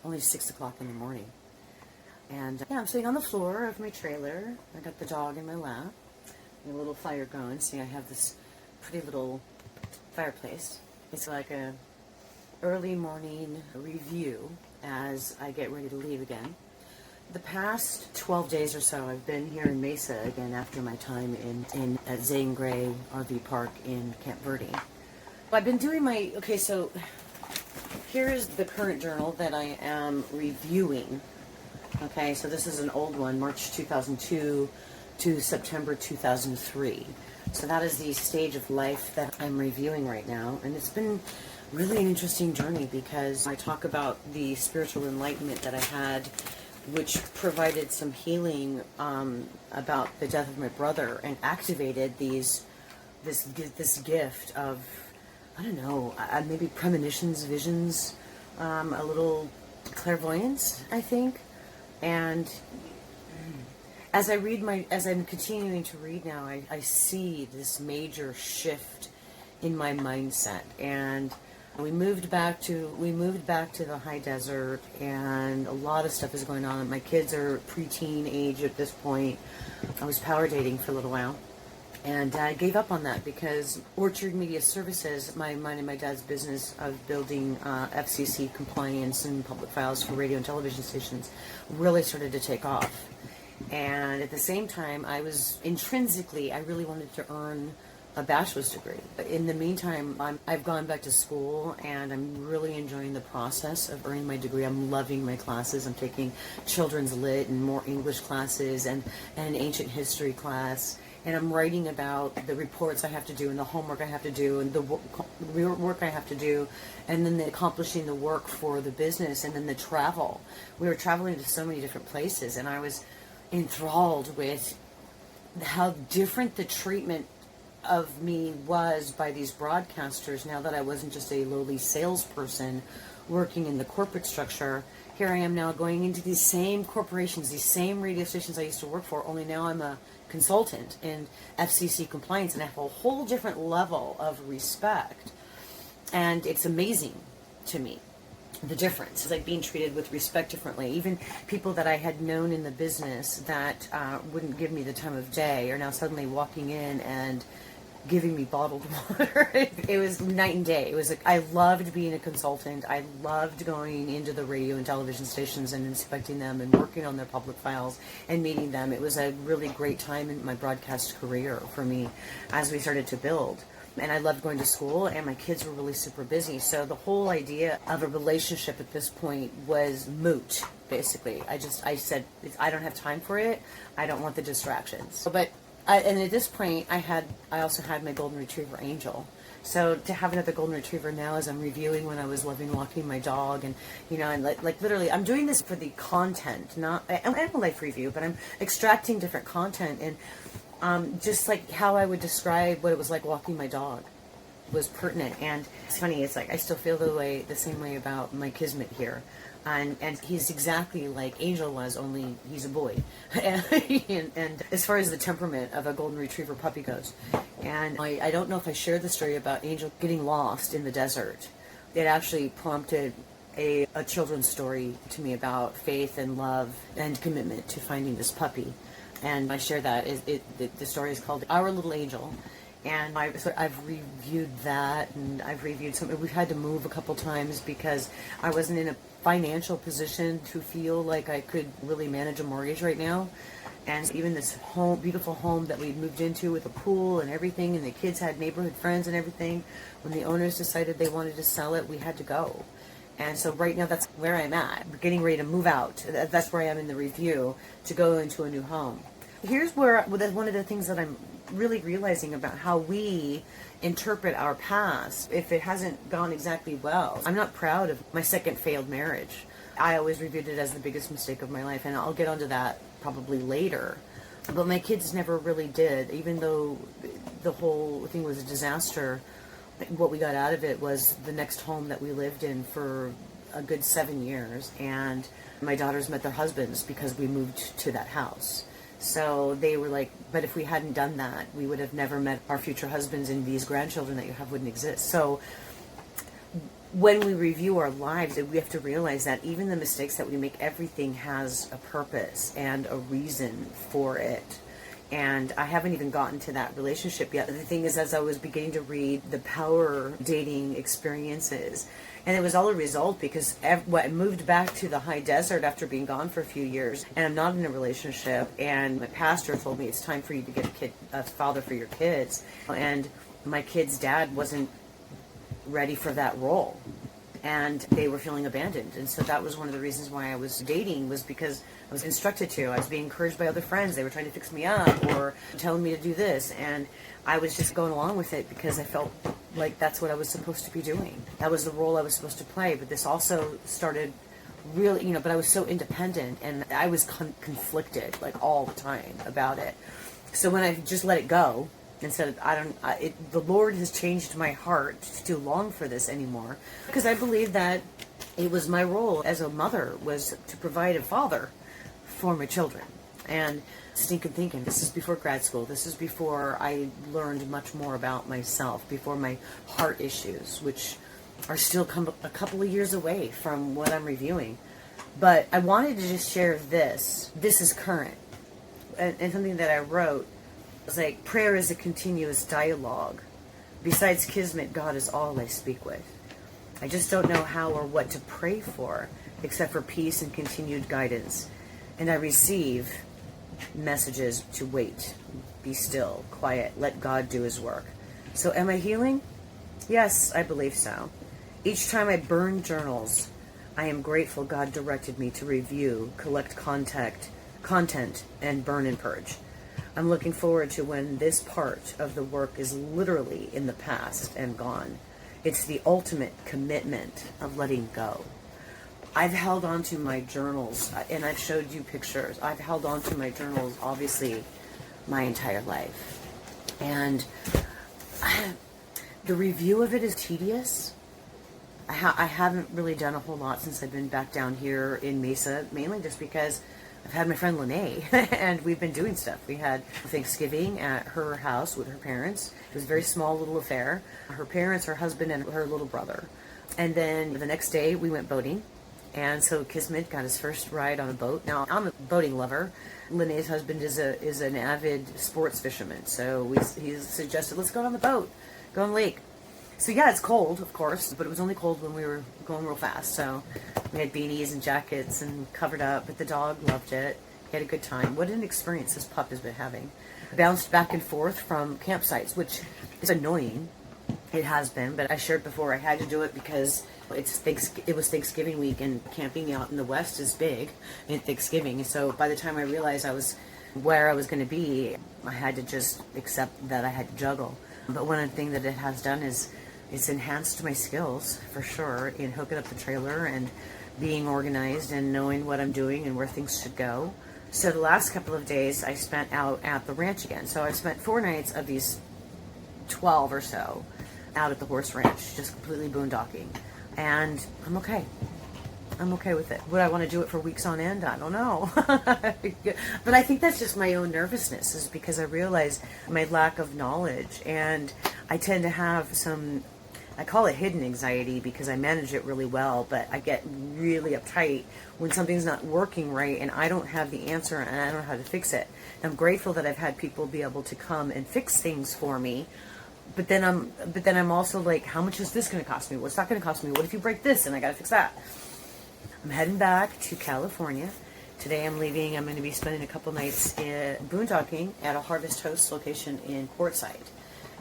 only 6 o'clock in the morning. And yeah, I'm sitting on the floor of my trailer. I got the dog in my lap, and a little fire going. See, I have this pretty little fireplace. It's like a early morning review as I get ready to leave again. The past 12 days or so, I've been here in Mesa again after my time at Zane Gray RV Park in Camp Verde. I've been doing so here is the current journal that I am reviewing. Okay, so this is an old one, March 2002 to September 2003. So that is the stage of life that I'm reviewing right now. And it's been really an interesting journey because I talk about the spiritual enlightenment that I had, which provided some healing about the death of my brother and activated this gift of, I don't know, maybe premonitions, visions, a little clairvoyance, I think. And as I'm continuing to read now, I see this major shift in my mindset. And we moved back to the high desert, and a lot of stuff is going on. My kids are preteen age at this point. I was power dating for a little while, and I gave up on that because Orchard Media Services, mine and my dad's business of building FCC compliance and public files for radio and television stations, really started to take off. And at the same time, I really wanted to earn a bachelor's degree. But in the meantime, I've gone back to school, and I'm really enjoying the process of earning my degree. I'm loving my classes. I'm taking children's lit and more English classes and an ancient history class. And I'm writing about the reports I have to do and the homework I have to do and the work I have to do, and then accomplishing the work for the business, and then the travel. We were traveling to so many different places, and I was enthralled with how different the treatment of me was by these broadcasters now that I wasn't just a lowly salesperson working in the corporate structure. Here I am now going into these same corporations, these same radio stations I used to work for, only now I'm a consultant in FCC compliance, and I have a whole different level of respect. And it's amazing to me, the difference. It's like being treated with respect differently. Even people that I had known in the business that wouldn't give me the time of day are now suddenly walking in and giving me bottled water. It was night and day. It was like, I loved being a consultant. I loved going into the radio and television stations and inspecting them and working on their public files and meeting them. It was a really great time in my broadcast career for me as we started to build. And I loved going to school, and my kids were really super busy. So the whole idea of a relationship at this point was moot, basically. I said, I don't have time for it. I don't want the distractions. And at this point, I also had my golden retriever Angel. So to have another golden retriever now, as I'm reviewing when I was loving walking my dog, and and like literally, I'm doing this for the content, and a life review, but I'm extracting different content, and just like how I would describe what it was like walking my dog was pertinent. And it's funny, it's like I still feel the same way about my kismet here. And he's exactly like Angel was, only he's a boy. and as far as the temperament of a golden retriever puppy goes. And I don't know if I shared the story about Angel getting lost in the desert. It actually prompted a children's story to me about faith and love and commitment to finding this puppy. And I share that. The story is called Our Little Angel. And I've reviewed that, and I've reviewed some. We've had to move a couple times because I wasn't in a financial position to feel like I could really manage a mortgage right now. And even this beautiful home that we moved into with a pool and everything, and the kids had neighborhood friends and everything, when the owners decided they wanted to sell it, we had to go. And so right now that's where I'm at. We're getting ready to move out. That's where I am in the review, to go into a new home. Here's where one of the things that I'm really realizing about how we interpret our past if it hasn't gone exactly well. I'm not proud of my second failed marriage. I always reviewed it as the biggest mistake of my life, and I'll get onto that probably later. But my kids never really did. Even though the whole thing was a disaster, what we got out of it was the next home that we lived in for a good 7 years, and my daughters met their husbands because we moved to that house. So they were like, but if we hadn't done that, we would have never met our future husbands, and these grandchildren that you have wouldn't exist. So when we review our lives, we have to realize that even the mistakes that we make, everything has a purpose and a reason for it. And I haven't even gotten to that relationship yet. The thing is, as I was beginning to read the power dating experiences, and it was all a result because I moved back to the high desert after being gone for a few years, and I'm not in a relationship, and my pastor told me it's time for you to get a father for your kids. And my kid's dad wasn't ready for that role, and they were feeling abandoned. And so that was one of the reasons why I was dating, was because I was instructed to. I was being encouraged by other friends. They were trying to fix me up or telling me to do this, and I was just going along with it because I felt like that's what I was supposed to be doing. That was the role I was supposed to play. But this also started really, but I was so independent, and I was conflicted like all the time about it. So when I just let it go and said, the Lord has changed my heart to long for this anymore, because I believe that it was my role as a mother was to provide a father for my children. And stinking thinking, this is before grad school. This is before I learned much more about myself, before my heart issues, which are still a couple of years away from what I'm reviewing. But I wanted to just share this. This is current. And something that I wrote was like, prayer is a continuous dialogue. Besides kismet, God is all I speak with. I just don't know how or what to pray for, except for peace and continued guidance. And I receive messages to wait, be still, quiet, let God do his work. So am I healing? Yes, I believe so. Each time I burn journals, I am grateful God directed me to review, collect content, and burn and purge. I'm looking forward to when this part of the work is literally in the past and gone. It's the ultimate commitment of letting go. I've held on to my journals, and I've showed you pictures. I've held on to my journals, obviously, my entire life. And the review of it is tedious. I haven't really done a whole lot since I've been back down here in Mesa, mainly just because I've had my friend Lene, and we've been doing stuff. We had Thanksgiving at her house with her parents. It was a very small little affair. Her parents, her husband, and her little brother. And then the next day, we went boating. And so Kismet got his first ride on a boat. Now, I'm a boating lover. Lene's husband is an avid sports fisherman. So he suggested, let's go on the boat, go on the lake. So yeah, it's cold, of course, but it was only cold when we were going real fast. So we had beanies and jackets and covered up, but the dog loved it. He had a good time. What an experience this pup has been having. Bounced back and forth from campsites, which is annoying. It has been, but I shared before I had to do it because it was Thanksgiving week, and camping out in the West is big in Thanksgiving. So by the time I realized I was where I was going to be, I had to just accept that I had to juggle. But one thing that it has done is it's enhanced my skills for sure in hooking up the trailer and being organized and knowing what I'm doing and where things should go. So the last couple of days I spent out at the ranch again. So I spent 4 nights of these 12 or so out at the horse ranch, just completely boondocking. And I'm okay. I'm okay with it. Would I want to do it for weeks on end? I don't know. But I think that's just my own nervousness, is because I realize my lack of knowledge. And I tend to have I call it hidden anxiety because I manage it really well, but I get really uptight when something's not working right and I don't have the answer and I don't know how to fix it. And I'm grateful that I've had people be able to come and fix things for me. But then I'm also like, how much is this going to cost me? What's that going to cost me? What if you break this and I got to fix that? I'm heading back to California. Today I'm leaving. I'm going to be spending a couple nights boondocking at a Harvest Host location in Quartzsite.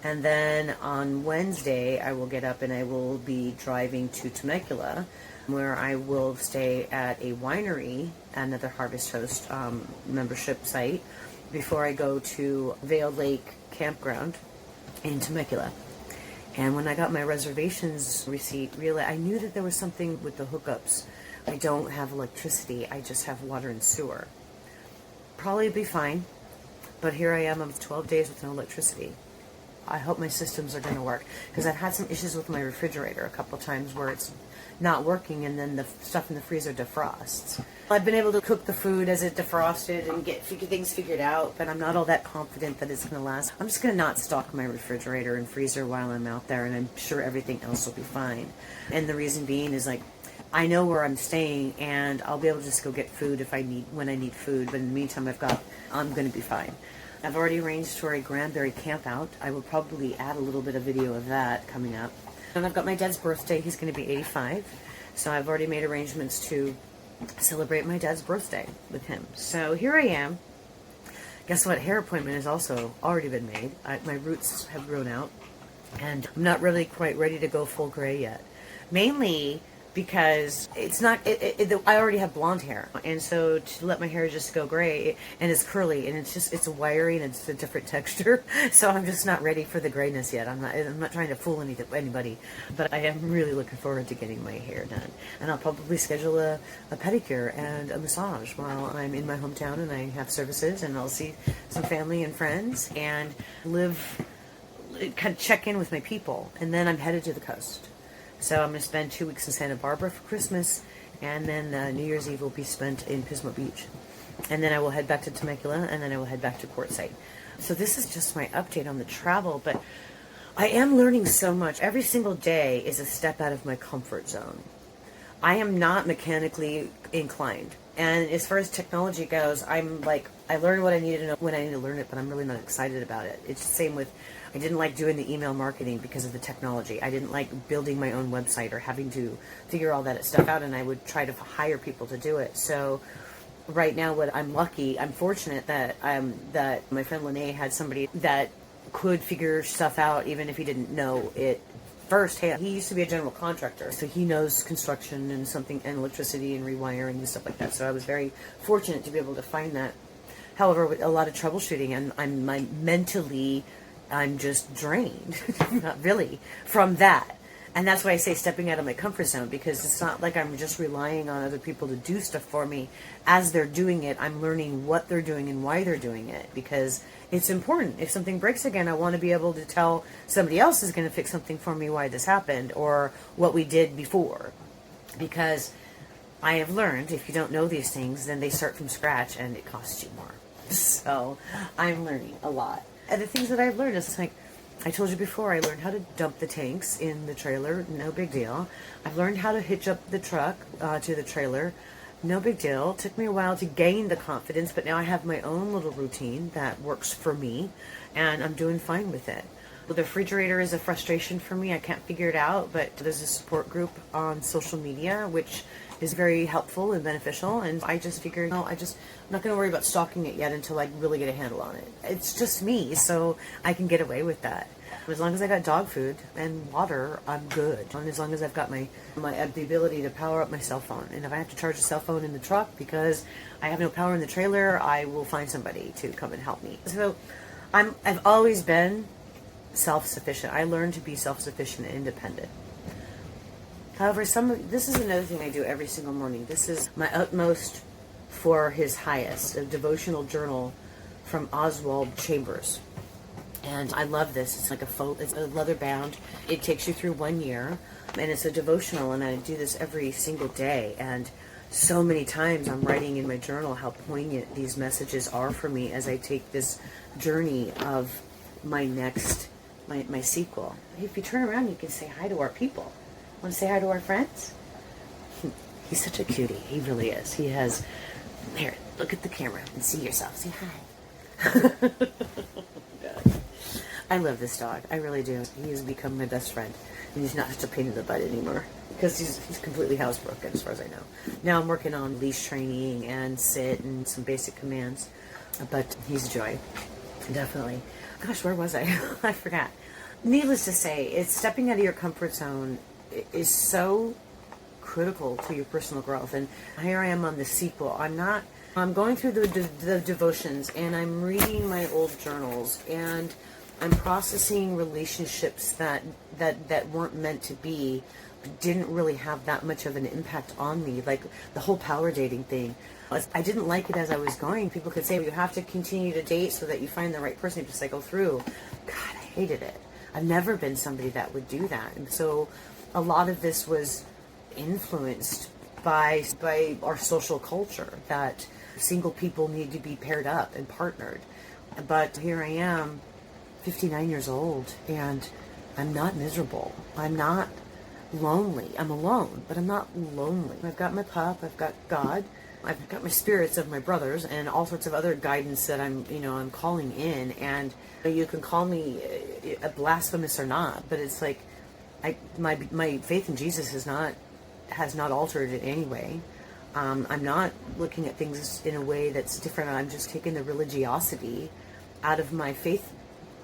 And then on Wednesday, I will get up and I will be driving to Temecula, where I will stay at a winery, another Harvest Host membership site, before I go to Vail Lake Campground in Temecula. And when I got my reservations receipt, really, I knew that there was something with the hookups. I don't have electricity. I just have water and sewer. Probably be fine. But here I am. I'm 12 days with no electricity. I hope my systems are going to work, because I've had some issues with my refrigerator a couple times where it's not working and then the stuff in the freezer defrosts. I've been able to cook the food as it defrosted and get things figured out, but I'm not all that confident that it's going to last. I'm just going to not stock my refrigerator and freezer while I'm out there, and I'm sure everything else will be fine. And the reason being is, like, I know where I'm staying, and I'll be able to just go get food when I need food. But in the meantime, I'm going to be fine. I've already arranged for a Granbury camp out. I will probably add a little bit of video of that coming up. And I've got my dad's birthday. He's going to be 85. So I've already made arrangements to celebrate my dad's birthday with him. So here I am. Guess what? Hair appointment has also already been made. My roots have grown out, and I'm not really quite ready to go full gray yet. Mainly because it's not, I already have blonde hair. And so to let my hair just go gray, and it's curly, and it's wiry, and it's a different texture. So I'm just not ready for the grayness yet. I'm not trying to fool anybody, but I am really looking forward to getting my hair done. And I'll probably schedule a pedicure and a massage while I'm in my hometown and I have services, and I'll see some family and friends and kind of check in with my people. And then I'm headed to the coast. So I'm going to spend 2 weeks in Santa Barbara for Christmas, and then New Year's Eve will be spent in Pismo Beach. And then I will head back to Temecula, and then I will head back to Quartzsite. So this is just my update on the travel, but I am learning so much. Every single day is a step out of my comfort zone. I am not mechanically inclined. And as far as technology goes, I'm like, I learn what I need to know when I need to learn it, but I'm really not excited about it. It's the same with, I didn't like doing the email marketing because of the technology. I didn't like building my own website or having to figure all that stuff out, and I would try to hire people to do it. So right now, I'm fortunate that that my friend Lene had somebody that could figure stuff out even if he didn't know it firsthand. He used to be a general contractor, so he knows construction and electricity and rewiring and stuff like that. So I was very fortunate to be able to find that. However, with a lot of troubleshooting, and I'm just drained, not really, from that. And that's why I say stepping out of my comfort zone, because it's not like I'm just relying on other people to do stuff for me. As they're doing it, I'm learning what they're doing and why they're doing it, because it's important. If something breaks again, I want to be able to tell somebody else is going to fix something for me why this happened or what we did before. Because I have learned, if you don't know these things, then they start from scratch and it costs you more. So I'm learning a lot. And the things that I've learned is, like I told you before, I learned how to dump the tanks in the trailer, no big deal. I've learned how to hitch up the truck to the trailer, no big deal. It took me a while to gain the confidence, but now I have my own little routine that works for me, and I'm doing fine with it. The refrigerator is a frustration for me. I can't figure it out, but there's a support group on social media, which is very helpful and beneficial, and I just figured, I'm not going to worry about stocking it yet until I really get a handle on it. It's just me, so I can get away with that. As long as I got dog food and water, I'm good. And as long as I've got the ability to power up my cell phone. And if I have to charge a cell phone in the truck because I have no power in the trailer, I will find somebody to come and help me. So I've always been self-sufficient. I learned to be self-sufficient and independent. However, this is another thing I do every single morning. This is my utmost for his highest, a devotional journal from Oswald Chambers. And I love this. It's like it's a leather bound. It takes you through 1 year, and it's a devotional, and I do this every single day. And so many times I'm writing in my journal how poignant these messages are for me as I take this journey of my sequel. If you turn around, you can say hi to our people. Want to say hi to our friends? He's such a cutie. He really is. He has... Here, look at the camera and see yourself. Say hi. I love this dog. I really do. He has become my best friend. And he's not such a pain in the butt anymore. Because he's completely housebroken, as far as I know. Now I'm working on leash training and sit and some basic commands. But he's a joy. Definitely. Gosh, where was I? I forgot. Needless to say, it's stepping out of your comfort zone is so critical to your personal growth. And here I am on the sequel. I'm going through the devotions, and I'm reading my old journals, and I'm processing relationships that weren't meant to be, didn't really have that much of an impact on me, like the whole power dating thing. I didn't like it as I was going. People could say, well, you have to continue to date so that you find the right person to cycle through. God, I hated it. I've never been somebody that would do that. And so a lot of this was influenced by our social culture, that single people need to be paired up and partnered. But here I am, 59 years old, and I'm not miserable. I'm not lonely. I'm alone, but I'm not lonely. I've got my pup, I've got God, I've got my spirits of my brothers, and all sorts of other guidance that I'm calling in. And you can call me a blasphemous or not, but it's like my faith in Jesus has not altered in any way. I'm not looking at things in a way that's different. I'm just taking the religiosity out of my faith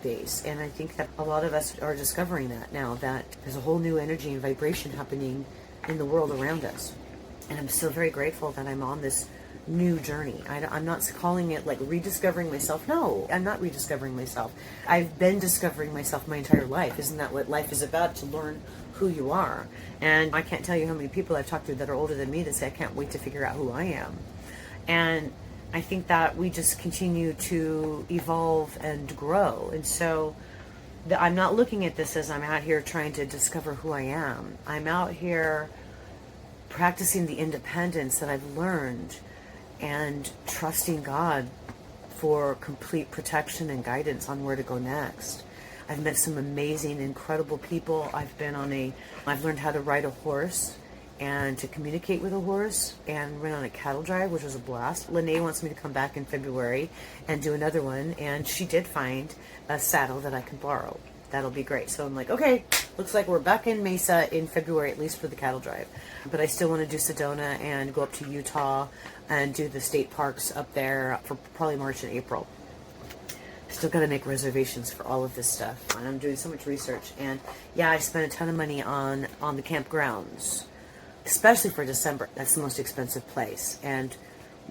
base. And I think that a lot of us are discovering that now, that there's a whole new energy and vibration happening in the world around us. And I'm so very grateful that I'm on this new journey. I'm not calling it like rediscovering myself. No, I'm not rediscovering myself. I've been discovering myself my entire life. Isn't that what life is about? To learn who you are. And I can't tell you how many people I've talked to that are older than me that say, I can't wait to figure out who I am. And I think that we just continue to evolve and grow. And so I'm not looking at this as I'm out here trying to discover who I am. I'm out here practicing the independence that I've learned and trusting God for complete protection and guidance on where to go next. I've met some amazing, incredible people. I've learned how to ride a horse and to communicate with a horse, and run on a cattle drive, which was a blast. Lene wants me to come back in February and do another one, and she did find a saddle that I can borrow. That'll be great. So I'm like, okay, looks like we're back in Mesa in February, at least for the cattle drive. But I still want to do Sedona and go up to Utah and do the state parks up there for probably March and April. Still got to make reservations for all of this stuff. And I'm doing so much research. And yeah, I spent a ton of money on the campgrounds, especially for December. That's the most expensive place. And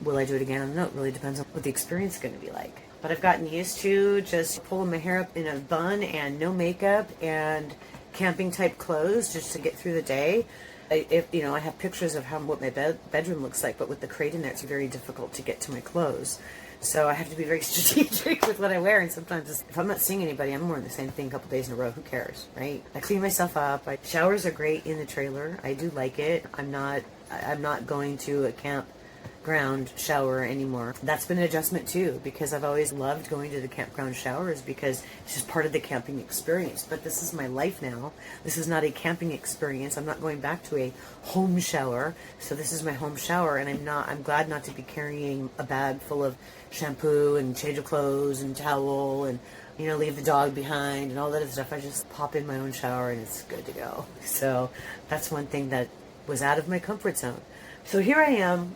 will I do it again? I don't know. It really depends on what the experience is going to be like. But I've gotten used to just pulling my hair up in a bun and no makeup and camping type clothes just to get through the day. I have pictures of what my bedroom looks like, but with the crate in there, it's very difficult to get to my clothes. So I have to be very strategic with what I wear. And sometimes if I'm not seeing anybody, I'm wearing the same thing a couple days in a row. Who cares, right? I clean myself up. Showers are great in the trailer. I do like it. I'm not going to a campground shower anymore. That's been an adjustment too, because I've always loved going to the campground showers because it's just part of the camping experience. But this is my life now. This is not a camping experience. I'm not going back to a home shower. So this is my home shower, and I'm glad not to be carrying a bag full of shampoo and change of clothes and towel and leave the dog behind and all that other stuff. I just pop in my own shower and it's good to go. So that's one thing that was out of my comfort zone. So here I am.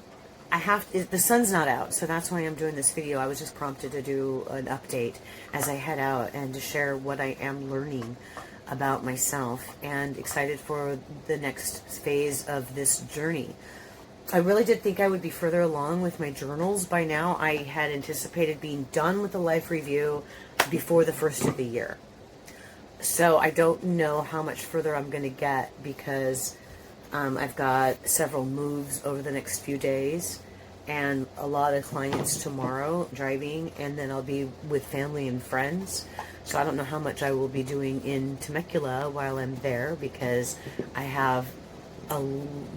The sun's not out, so that's why I'm doing this video. I was just prompted to do an update as I head out and to share what I am learning about myself, and excited for the next phase of this journey. I really did think I would be further along with my journals by now. I had anticipated being done with the life review before the first of the year. So I don't know how much further I'm going to get, because I've got several moves over the next few days and a lot of clients tomorrow driving, and then I'll be with family and friends. So I don't know how much I will be doing in Temecula while I'm there, because I have a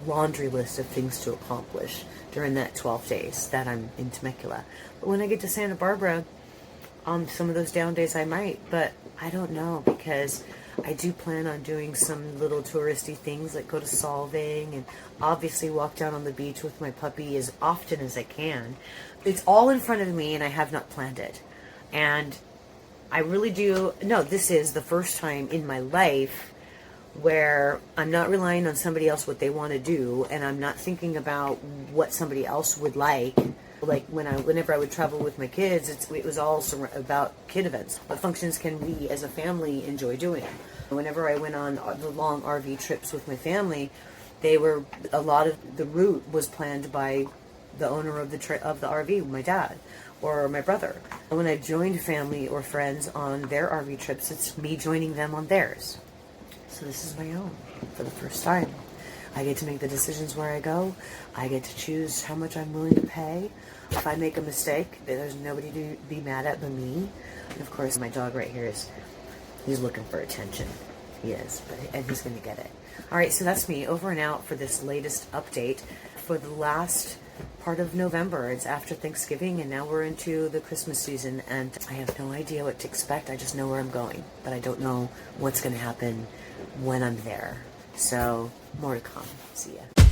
laundry list of things to accomplish during that 12 days that I'm in Temecula. But when I get to Santa Barbara, on some of those down days I might, but I don't know, because I do plan on doing some little touristy things, like go to Solving and obviously walk down on the beach with my puppy as often as I can. It's all in front of me and I have not planned it. And I really do, no, this is the first time in my life where I'm not relying on somebody else what they want to do, and I'm not thinking about what somebody else would like. Like whenever I would travel with my kids, it was all about kid events. What functions can we as a family enjoy doing? Whenever I went on the long RV trips with my family, a lot of the route was planned by the owner of the RV, my dad or my brother. And when I joined family or friends on their RV trips, it's me joining them on theirs. So this is my own for the first time. I get to make the decisions where I go. I get to choose how much I'm willing to pay. If I make a mistake, there's nobody to be mad at but me. And of course, my dog right here is He's looking for attention. He is, and he's going to get it. All right, so that's me, over and out for this latest update for the last part of November. It's after Thanksgiving, and now we're into the Christmas season, and I have no idea what to expect. I just know where I'm going, but I don't know what's going to happen when I'm there. So, more to come. See ya.